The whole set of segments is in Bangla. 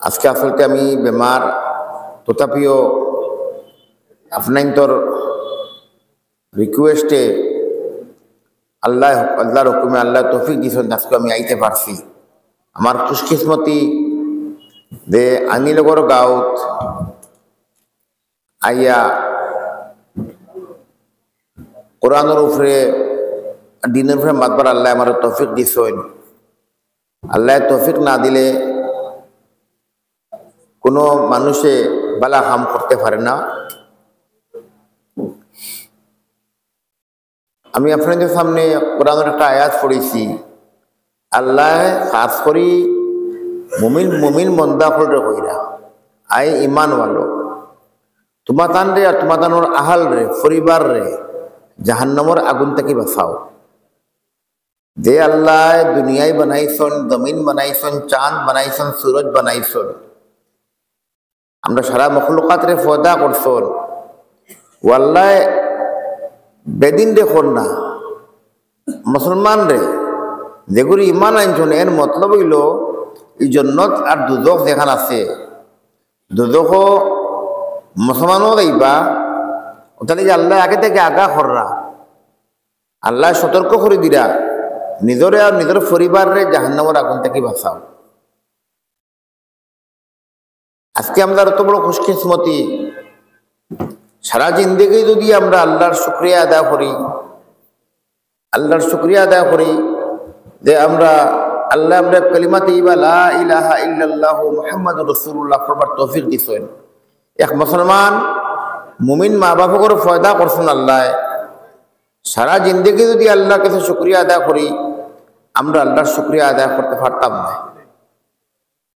আজকে আসলতে আমি বেমার, তথাপিও আপনার রিকোয়েস্টে আল্লাহর হুকুমে আল্লাহ তৌফিক দিয়েছেন আজকে আমি আইতে পারছি। আমার খুশকিসমতি যে আনিলগর গাঁৱত আইয়া কোরআনের উপরে দিনের উপরে মাতবার আল্লাহ আমার তৌফিক দিয়েছেন। আল্লাহ তৌফিক না দিলে কোনো মানুষে বালা কাম করতে পারে না। আমি আপনাদের সামনে কোরআনের একটা আয়াত পড়েছি। আল্লাহ খাস করি মুমিন মন্দা ফলরে কইরা আই ইমান ওয়ালো তোমার তান রে আর তোমার তানোর আহাল রে পরিবার রে জাহান্নামর আগুন থেকে বাঁচাও। যে আল্লাহ দুনিয়ায় বানাইছেন, জমিন বানাইছেন, চাঁদ বানাইছেন, সূরজ বানাইছেন, আমরা সারা মখলুকাত রে পয়দা করছেন। ওয়াল্লাহ বেদিন দেখুন না মুসলমান রে যেগুলি ইমান আনছেন এর মতলব হইল এই জন্নত আর দুজখ যেখান আছে দুজখ মুসলমানও যাইবা তাহলে যে আল্লাহ আগে থেকে আগা কররা আল্লাহ সতর্ক করে দিরা নিজরে আর নিজের পরিবারে জাহান্নামের আগুন থেকে বাঁচাও। আজকে আমরা এত বড় খুশকিসমতি সারা জিন্দেগি যদি আমরা আল্লাহর শুকরিয়া আদায় করি যে আমরা কালিমা তাইয়্যিবা লা ইলাহা ইল্লাল্লাহু মুহাম্মাদুর রাসূলুল্লাহ পড়বার তৌফিক দিছেন। এক মুসলমান মুমিন মা বাপের ফয়দা করছেন আল্লাহ। সারা জিন্দেগি যদি আল্লাহর কাছে শুকরিয়া আদায় করি আমরা আল্লাহর শুকরিয়া আদায় করতে পারতাম না।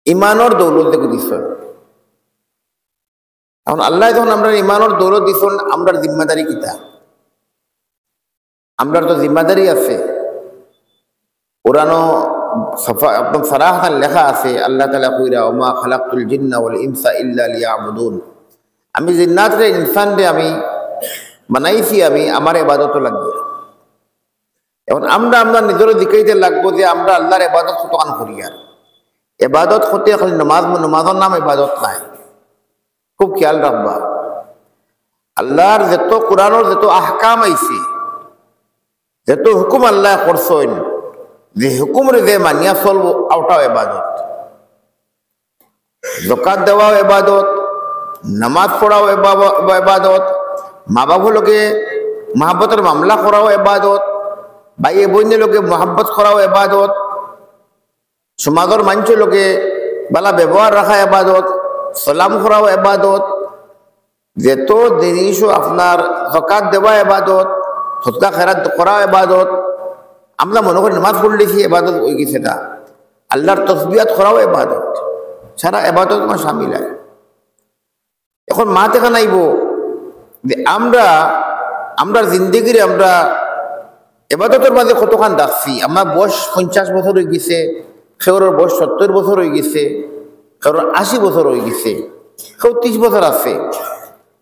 ইমানের দৌলত দেখে দিছেন। এখন আল্লাহ যখন আমরা ইমানের দৌলত দিছেন আমরা জিম্মাদারি কিতা? আমরা তো জিম্মাদারি আছে। কোরআনও একদম সারাহাতান লেখা আছে আল্লাহ তাআলা কইরা ওমা খালাকতুল জিন্না ওয়াল ইনসা ইল্লা লিয়াবুদুন। আমি জিন্নাত রে ইনসান রে আমি বানাইছি আমি আমার ইবাদত লাগিয়া। এখন আমরা নিজের দিকেইতে লাগবো যে আমরা আল্লাহর ইবাদত কতখান করি। আর ইবাদত হতে খালি নামাজের নাম ইবাদত নাই। খুব খেয়াল রাখবা আল্লাহর যত কোরআনের যত আহকাম আইছে যত হুকুম আল্লাহ করছেন যে হুকুমরে যে মানিয়া চলবো ওটাও ইবাদত। যাকাত দেওয়াও ইবাদত, নামাজ পড়াও ইবাদত, মা বাবার লোকে মহাব্বতের মামলা করাও ইবাদত, ভাই বোনের লোকে মহাব্বত করাও ইবাদত, সমাজের মানুষের লোকে বালা ব্যবহার রাখা ইবাদত, সালাম করাও ইবাদত। যত জিনিসও আপনার যাকাত দেওয়া ইবাদত, সদকা খেরাত করাও ইবাদত। আমরা মনে করি নামাজ পড়লে কি ইবাদত হয়ে গেছে না? আল্লাহর তসবিহাত করাও ইবাদত। সারা ইবাদত আমার শামিল হয়। এখন মা থেকে নাইব যে আমরা জিন্দেগিরে আমরা ইবাদতের মাঝে কতখান রাখছি। আমার বয়স 50 বছর হয়ে গেছে, কেউর বয়স 70 বছর হয়ে গেছে, কেউর 80 বছর হয়ে গেছে, কেউ 30 বছর আছে।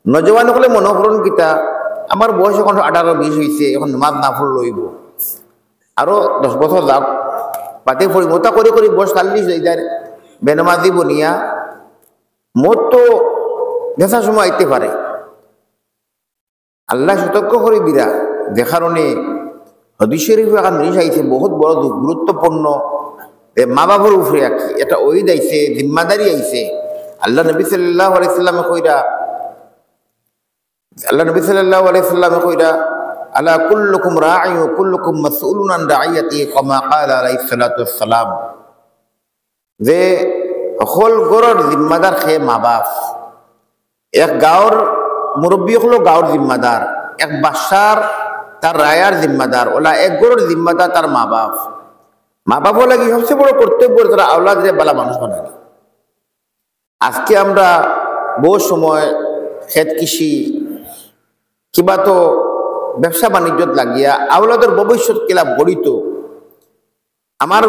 নজওয়ান হলে মনে করেন কিতা আমার বয়স এখন 18-20 হয়েছে, এখন নামাজ না পড়লে লইব আরো 10 বছর যাক পাতে পড়ি মোটা করে বয়স 40 হয়ে যায় বেনামাজি বনিয়া মোট তো দেখা সময় আইতে পারে। আল্লাহ সতর্ক করে দিরা যে কারণে হাদিস শরীফে একটা জিনিস আইছে বহুত বড় গুরুত্বপূর্ণ মা বাবার উপরে আঁকি এটা ওইদ আইছে, জিম্মাদারি আইছে। আল্লাহ নবী সাল্লাল্লাহু আলাইহি সাল্লামে কইরা আলা কুল্লুকুম রাঈন ওয়া কুল্লুকুম মাসউলুন আন রাইয়াতিহি কামা ক্বালা আলাইহিস সালাতু ওয়াস সালাম। যে সকল গড়র জিম্মাদার খে মা বাপ। এক গাঁৱৰ মুরব্বী হলো গাঁৱৰ জিম্মাদার, এক বাসার তার রায়ার জিম্মাদার, ওলা এক গড়র জিম্মাদার তার মা বাপ। মা বাপ লাগে সবচেয়ে বড় কর্তব্য তারা আওলাদরে বালা মানুষ বানাবে। আজকে আমরা বহু সময় ক্ষেত কৃষি কিবা তো ব্যবসা বাণিজ্যত লাগিয়া আওলাদের ভবিষ্যৎ কিলা গড়িত। আমার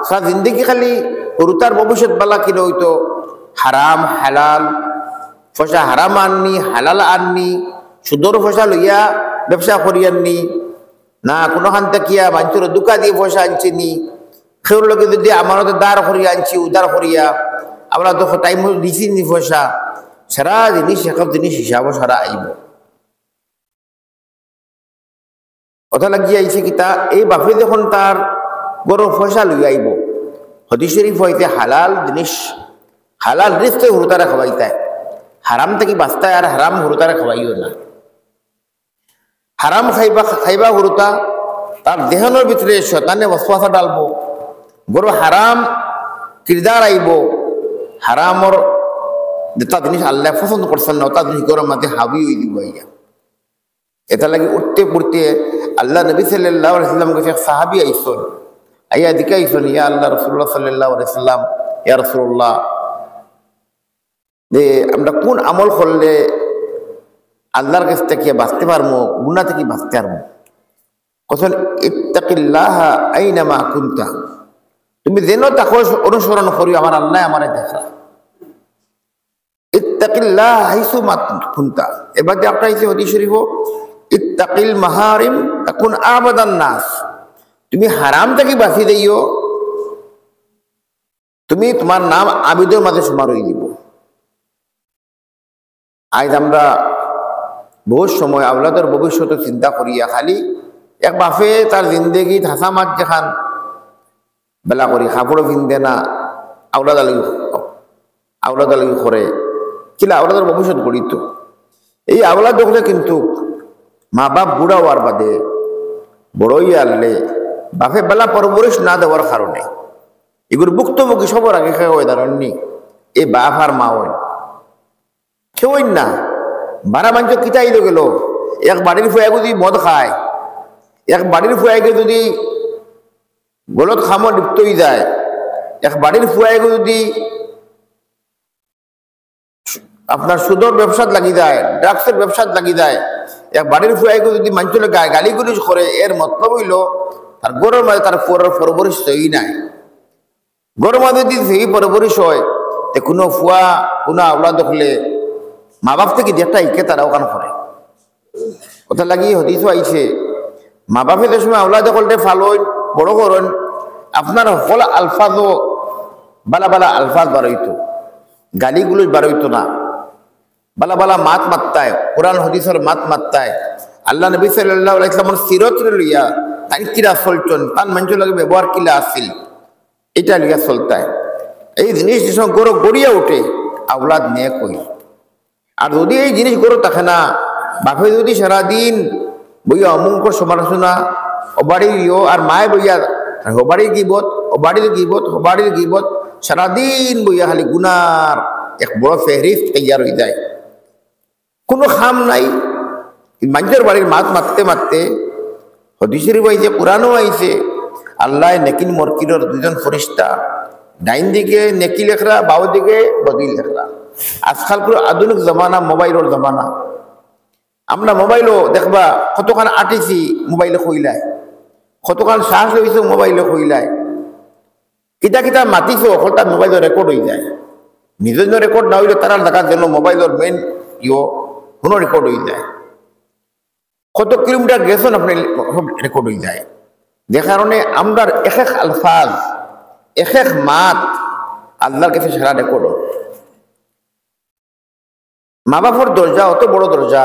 সারা জিন্দগি খালি গরুতার ভবিষ্যৎ বালা কিনা হইতো হারাম হালাল পয়সা, হারাম আননি হালাল আননি, সুদর পয়সা লইয়া ব্যবসা করি আননি না, কোনোখান থাকিয়া মানুষের দোকা দিয়ে পয়সা আনছিনি, সেগুলোকে যদি আমারতে দাঁড় করিয়া আনছি উদার করিয়া আমরা তো টাইম দিছি নি পয়সা সারা জিনিস এক জিনিস হিসাবও সারা আইব কথা লাগিয়ে আইছে কি তা এই বাপে যখন তার বড় পয়সা লই আইব হাদিস শরীফ হইতে হালাল জিনিস হালাল রিজকে হুরতারে খাওয়াইতে হারাম থেকে বাঁচতে আর হারাম হুরতারে খাওয়াইও না হারাম খাইবা হুরতা তার দেহনের ভিতরে শয়তানে ওয়াসওয়াসা ডালবো বড় হারাম কিরদার আইব হারামর যেটা জিনিস আল্লাহ পছন্দ করছেন না ওটা জিনিস গরম মাঝে হাবি হয়ে দিব ইয়া এটা লাগে উঠতে পড়তে আল্লাহ নবী সাল্লাল্লাহু আলাইহি ওয়াসাল্লাম কাছে সাহাবী আইসন আইয়া দিকে আইসন ইয়া আল্লাহ রাসূলুল্লাহ সাল্লাল্লাহু আলাইহি ওয়াসাল্লাম ইয়া রাসূলুল্লাহ যে আমরা কোন আমল করলে আল্লাহর কাছ থেকে বাঁচতে পারবো গুনাহ থেকে বাঁচতে পারবো কখন ইত্তাকিল্লাহা আইনামা কুনতা তুমি যেন তাকে অনুসরণ করি আমার আল্লাহ আমারে দেখা ইত্তাকিল্লাহ হাইসু মা কুনতা এবার যে আপনার হাদিস শরীফ ইত্তাকিল মাহারিম তাকুন আবাদান নাস তুমি হারাম থেকে বাঁচি দিও তুমি তোমার নাম আবিদের মাঝে সমার হয়ে দিব আজ আমরা বহুত সময় আওলাদের ভবিষ্যৎ চিন্তা করিয়া খালি এক বাপে তার জিন্দগি হাসা মাছ যেখান বেলা করি কাপড়ও কিনতে না আওলাদ আলগি করে কিলা আওলাদের ভবিষ্যৎ গড়িত এই আওলাদ দেখলে কিন্তু মা বাপ বুড়া হওয়ার বাদে বড়ই আনলে বাপে বেলা পরবরিশ না দেওয়ার কারণে এগুলো ভুক্তভোগী সবর আগে খেয়ে দাঁড়াননি এই বাপ আর মা হয় কেউই না বারা মানুষ কিতাইলে গেল এক বাড়ির ফুয়াকে যদি মদ খায় এক বাড়ির ফুয়াকে যদি গলত খামো লিপ্ত হয়ে যায় এক বাড়ির ফুয়াকে যদি আপনার সুদর ব্যবসাত লাগি যায় ড্রাগসের ব্যবসাত লাগি যায় এক বাড়ির ফুয়াকে যদি মানুষের গালি গুলিশ করে এর মতলব হইল তার গরুর মাঝে তার পরবরিশ সহি নাই গরুর মাঝে যদি সেই পরবরিশ হয় তে কোনো ফুয়া কোনো আওলা দেখলে মা বাপ থেকে যেটা ইকে তারা ওখানে করে কথা লাগি হদিস আইছে মা বাপে যে সময় আওলা দেখলতে ফালন বড় করেন আপনার সকল আলফাজও বালা বালা আলফাজ বারইতো গালিগুলো বারইতো না বালা বালা মাত মাত্তায় কোরআন হদিসের মাত মাত্তায় আল্লাহ নবী সাল্লাল্লাহু আলাইহি ওয়াসাল্লামের সিরত লইয়া তাই কিরা চলছেন তার মানুষের লাগে ব্যবহার কিলা আসিল এটা লিয়া চলতায় এই জিনিস যখন গড়িয়া ওঠে আওলাদ নিয়ে কই আর যদি এই জিনিস গড়ে থাকে না বাপে যদি সারাদিন বইয়া অমুকর সমালোচনা অবাড়িও আর মায়ে বইয়া হবাড়ির গিবত সারাদিন বইয়া খালি গুনার এক বড় ফেহরিস্ত তৈয়ার হয়ে যায় কোনো খাম নাই মানুষের বাড়ির মাত মারতে মারতে হদিসের আইছে পুরানো আইছে আল্লাহ নেকিন মরকির দুজন ফরিস্তা ডাইন দিকে নেকি লেখরা বাউ দিকে বদি লেখরা আজকাল পুরো আধুনিক জমানা মোবাইলের জমানা আমরা মোবাইলও দেখবা কতখান আটিছি মোবাইলে কইলায় কতখান শ্বাস লইছো মোবাইলে কইলায় কিতা কিতা মাতিছো হলটা মোবাইলের রেকর্ড হয়ে যায় নিজের রেকর্ড না হইলে তারা দেখার জন্য মোবাইলের মেন কোনো রেকর্ড হয়ে যায় কত কিলোমিটার গেছেন আপনি রেকর্ড হয়ে যায় যে কারণে আমরা এক এক আলফাজ এক এক মাত আল্লাহর কাছে সারা রেকর্ড মা বাপর দরজা অত বড় দরজা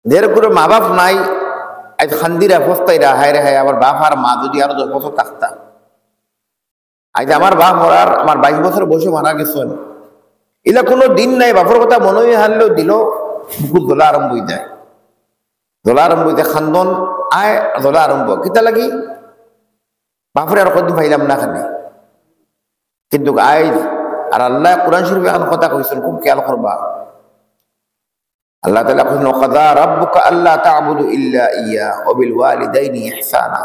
দের করে মা বাপ নাই আজ খান্দির অবস্থায় হায় রে হায় আমার বাপ আর মা যদি আরো 10 বছর থাকতাম আজ আমার বাপ মরার আমার 22 বছর বয়সে মারা গেছেন এলা কোনো দিন নাই বাপর কথা মনে হয়ে হারলেও দিল বুকুর দোলা আরম্ভ হয়ে যায় খান্দন আয় দোলা আরম্ভ কিতা লাগি বাপরে আর কদিন পাইলাম না খানে কিন্তু আজ আর আল্লাহ কোরআন শরীফ এখন কথা কইছেন খুব খেয়াল করবা আল্লাহ তাআলা কইছেন ওয়াকাযা রাব্বুকা আল্লা তা'বুদু ইল্লা ইয়্যা ওয়া বিল ওয়ালিদাইনি ইহসানা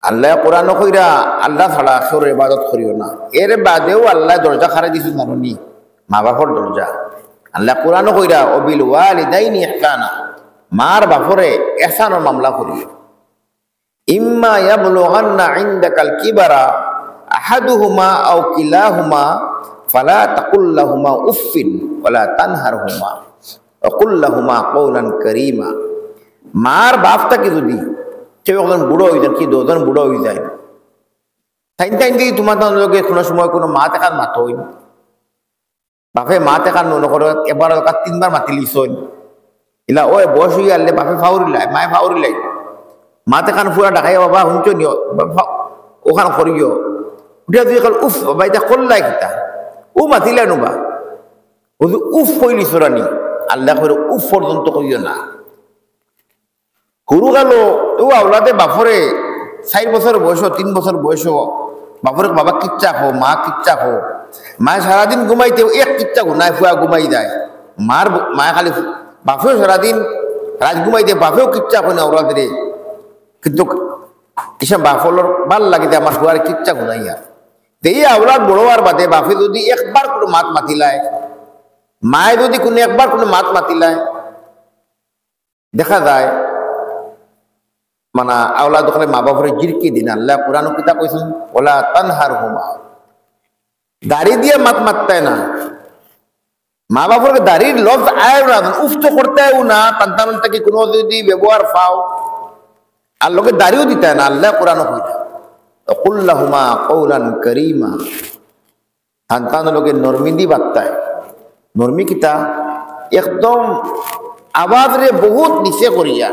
আল্লাহ কোরআন কইরা আল্লাহ ছাড়া কারোর ইবাদত করিও না এর বাদেও আল্লাহ দরজা খারে দিছেন জানোনি মা বাপর দরজা আল্লাহ কোরআন কইরা ওয়া বিল ওয়ালিদাইনি ইহসানা মার বাপরে ইহসানের মামলা করিও ইম্মা ইয়াবলুগান্না ইনদাকাল কিবারা আহাদুহুমা আও কিলাহুমা ফালা তাকুল লাহুমা উফিন ওয়ালা তানহারহুমা ওয়া কুল লাহুমা কওলান কারীমা মার বাপটাকে যদি কেউ একজন বুড়ো হয়ে যায় কি দুজন বুড়ো হয়ে যায় টাইম টাইম দিয়ে তোমার লগে কোনো সময় কোনো মাত এখান মাতইন বাপে মাত এখান নকর এবার 3বার মাতি লিছইন ইলা ওই বয়স হয়ে আনলে বাপে ফাউরিলাই মায়ে ফাউরিলাই মাত এখান পুরা ডাকাই বাবা শুনছ নিও ওখান করিও উঠিয়া তুই কাল উফ বাবা এটা করলাই কিতা ও মাতিলাই নোবা উফ কইলি চোরানি আল্লাহ করে উফ পর্যন্ত কইও না হুরু গেল ও আওলাদে বাপরে 4 বছর বয়স 3 বছর বয়স বাপরে বাবা কিচ্ছা খো মা কিচ্ছা খো মায়ে সারাদিন ঘুমাইতে এক কিচ্ছা ঘুমায় ফুয়া ঘুমাই যায় মায়ে খালি বাপেও সারাদিন রাত ঘুমাইতে বাপেও কিচ্ছা খো না আওলাদে কিন্তু এসব বাফলর ভাল লাগে আমার ফুয়ার কিচ্ছা ঘুমাইয়া এই আওলাদ বড় হওয়ার বাদে বাপে যদি একবার কোনো মাত মাতিলায় মায়ে যদি কোনো একবার কোনো মাত মাতিলায় দেখা যায় মানে আওলাদ ওখানে মা বাপরে জিরকি দিন আল্লাহ কোরআন কিতা কইছেন ওলা তানহারহুমা দাড়ি দিয়ে মাত মাততায় না মা বাপরকে দাড়ির লফজ আয় না উফ তো করতেও না সন্তানটাকে কোনো যদি ব্যবহার পাও আর লোকে দাড়িও দিতে না আল্লাহ কোরআন কইলা কুল্লাহুমা কওলান কারীমা সন্তান লোকে নরমিদি বাত্তায় নরমি কিতা একদম আওয়াজ রে বহুত নিচে করিয়া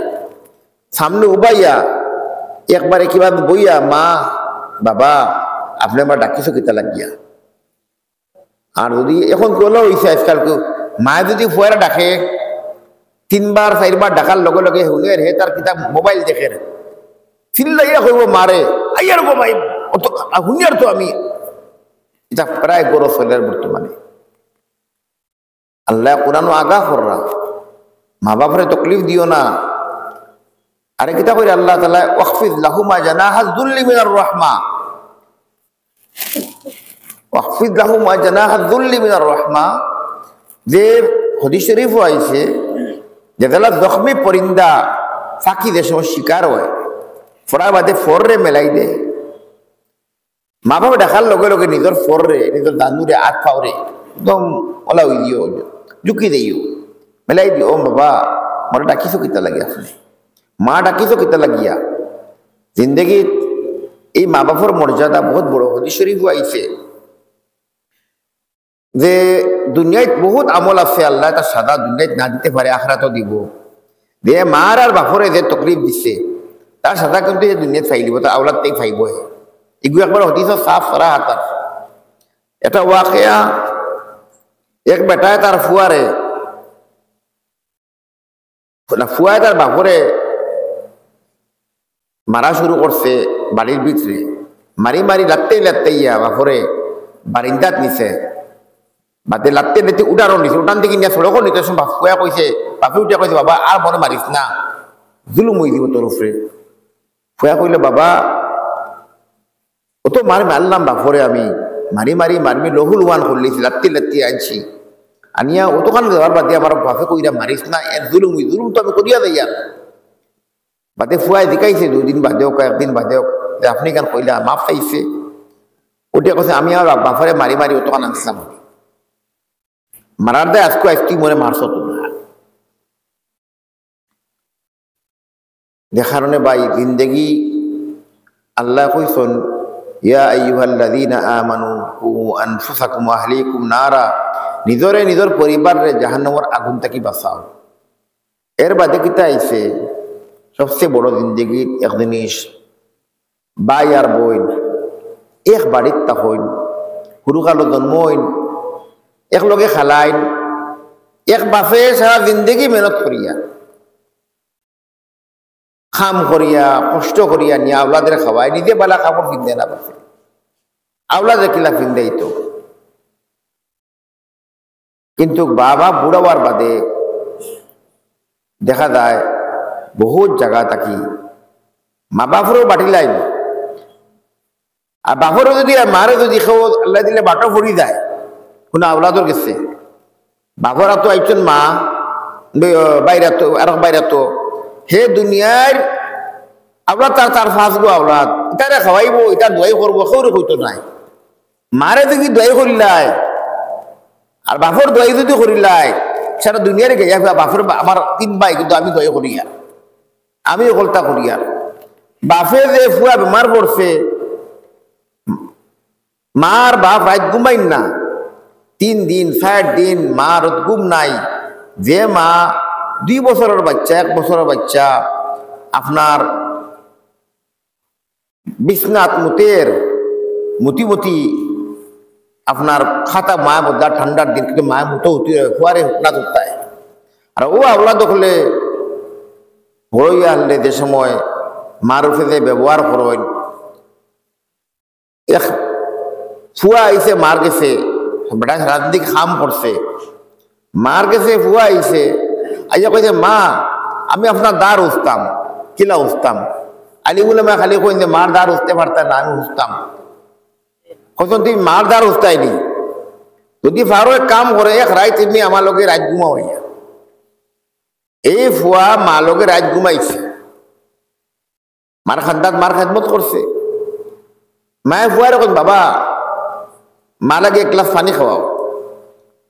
সামনে উবাইয়া একবারে কিবা বইয়া মা বাবা আপনি আমার ডাকিছো কিতা লাগিয়া আর যদি এখন কলো হইছে আজকাল মায়ে যদি ফুয়ারা ডাকে 3বার 4বার ডাকার লগে লগে হুনের হে তার কিতা মোবাইল দেখে চিল্লাইয়া কইব মারে আইয়ার গো ভাই অত হুনিয়ার তো আমি এটা প্রায় বড় চলের বর্তমানে আল্লাহ কোরআন আগা কররা মা বাপরে তকলিফ দিও না আরে কিতা কইরা আল্লাহ তাআলা ওয়াকফিদ লাহুমা জানাহা যুল্লি মিনার রাহমা ওয়াকফিদ লাহুমা জানাহা যুল্লি মিনার রাহমা যে হাদিস শরীফ আইছে যেগুলা জখমি পরিন্দা ফাঁকি দেশ শিকার হয় ফোড়া বাদে ফোররে মেলাই দে মা বাবা দেখার লগে লগে নিজের ফোররে নিজের দানুরে হাত পাওরে একদম ওলা হই দিও ঝুঁকি দিও মেলাই দিও ও বাবা মরে ডাকিছো কিতা লাগে আপনি মা ডাকিছো কিতা লাগিয়া জিন্দগি এই মা বাবার মর্যাদা বহুত বড় হাদিস শরীফ আইছে যে দুনিয়ায় বহুত আমল আছে আল্লাহ তার সাদা দুনিয়ায় না দিতে পারে আখরাতও দিব যে মার আর বাপরে যে তকলিফ দিচ্ছে তার সাদা কিন্তু এই দুনিয়ায় ফাইলিব তার আওলাদ তাই ফাইব এগুলো একবার হতিস সাফ সরা হাতার এটা ওয়াকিয়া এক বেটায় তার ফুয়ারে ফুয়ায় তার বাপরে মারা শুরু করছে বাড়ির ভিতরে মারি মারি লাগতেই ইয়া বাপরে বারিন্দাত নিছে বাদে লাগতে নিতে উঠারও নিছে উঠান থেকে নিয়ে সড়কও নিতে ফুয়া কইছে বাপে উঠে কইছে বাবা আর মনে মারিস না জুলুম হয়ে দিব তোর উপরে ফুয়া কইলে বাবা ও তো মারলাম বাপরে আমি মারি মারি মারমি লহুল ওয়ান করলিছি লাত্তি আনছি আনিয়া অতখান দেওয়ার বাদে আমার বাপে কইরা মারিস না এর জুলুম তো আমি করিয়া দেই আর বাদে ফুয়াই দেখাইছে 2 দিন বাদেও একদিন বাদেও আপনি কেন কইলা মাফ চাইছে ওটা কথা আমি আর বাপরে মারি মারি অতখান আনছিলাম মারার দেয় আজকে আজকে মনে মারছ তো না দেখার ভাই জিন্দগি আল্লাহ কইছেন ইয়া আইয়ুহাল্লাযীনা আমানু কু আনফুসাকুম ওয়া আহলিকুম নারা নিজরে নিজর পরিবারে জাহান্নামের আগুন থেকে বাঁচাও এর বাদে কিতা আইছে সবচেয়ে বড় জিন্দগির এক জিনিস ভাই আর বোন এক বাড়িত তাহইন হুরুকালো জন্মইন এক লগে খালাইন এক বাপে সারা জিন্দগি মেহনত করিয়া খাম করিয়া কষ্ট করিয়া নিয়ে আওলাদের খাওয়াই নিজে বালা কাপড় ফিনদে না বাপে আওলাদের কিলা ফিনদেই তো কিন্তু বাবা বুড়াবার বাদে দেখা যায় বহুত জায়গা থাকি মা বাপরও বাটি লাইন আর বাপরও যদি আর মারে যদি কেউ আল্লাহ দিলে বাটো ফুরি যায় কোনো আওলাদর গেছে বাপরা তো একজন মা বাইরাতো আর বাইরাতো হে দুনিয়ার আওলাদ তার ফাঁসবো আওলাদ ইতারে খাওয়াইবো ইতার দোয়াই করবো কেউ হইতো নাই মারে যদি দোয়াই করিলাই আর বাপর দোয়াই যদি করিলাই সারা দুনিয়ারে গেয়া বাপের আমার 3 ভাই কিন্তু আমি দোয়াই করিয়া আমি কলতা করিয়া বাপে যে ফুয়া বেমার পড়ছে মার বাপ রাত ঘুমাইন না, 3 দিন 4 দিন মার ঘুম নাই। যে মা 2 বছরের বাচ্চা 1 বছরের বাচ্চা আপনার বিছনাত মুতের মুতি আপনার খাতা মা বদলা ঠান্ডার দিন কিন্তু মায় মুতো হতে ফুয়ারে না তুলতায়। আর ও আওলা দখলে বড়ই আনলে যে সময় মার উপরে ব্যবহার করেন, এক ফুয়া আইসে মার গেছে বেটা রাজনীতি খাম করছে, মার গেছে ফুয়া আইসে আইয়া কইছে মা আমি আপনার দ্বার উঠতাম, কিলা উঠতাম? আলি বলে মা খালি কইন যে মার দ্বার উঠতে পারতাম না, আমি উঠতাম। কখন তুমি মার দ্বার উঠতাইনি, যদি ফারো এক কাম করে এক রাত এমনি আমার লোকে রাত ঘুমা হইয়া। এই ফুয়া মা লোকে রাত ঘুমাইছে, মার খান্দাত মার খেদমত করছে। মায়ে ফুয়ার এখন বাবা মা লাগে 1 গ্লাস পানি খাওয়াও।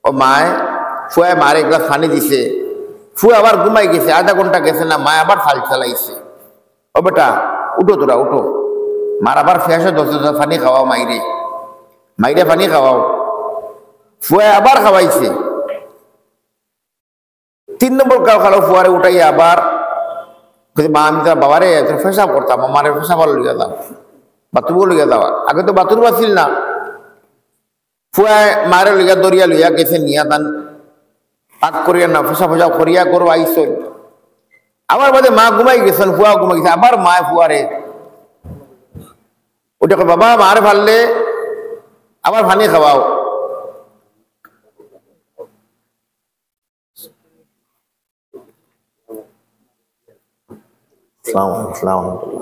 ও মায় ফুয়ায় মার 1 গ্লাস পানি দিছে, ফুয়া আবার ঘুমাই গেছে, আধা ঘন্টা গেছে না, মায় আবার ফাল চালাইছে। ও বেটা উঠো তোরা উঠো, মার আবার ফেসে 10 পানি খাওয়াও, মাইরে পানি খাওয়াও। ফুয়ায় আবার খাওয়াইছে, 3 নম্বর খাওয়ালো ফুয়ারে উঠাইয়া আবার মা আমি তো বাবারে পেশাব করতাম, আমার পেশাব লইয়া দাও, বাথরুমও লইয়া যাওয়া। আগে তো বাথরুম আসিল না। ফুয়ায় মারে লইয়া দরিয়া লইয়া গেছে, নিয়া তান পাক করিয়া না ফসা করিয়া করো আইসল। আবার বাদে মা ঘুমাই গেছেন, ফুয়া ঘুমাই গেছে, আবার মা ফুয়ারে ওটা বাবা মারে ফাললে আবার পানি খাওয়াও। আসসালামু আলাইকুম।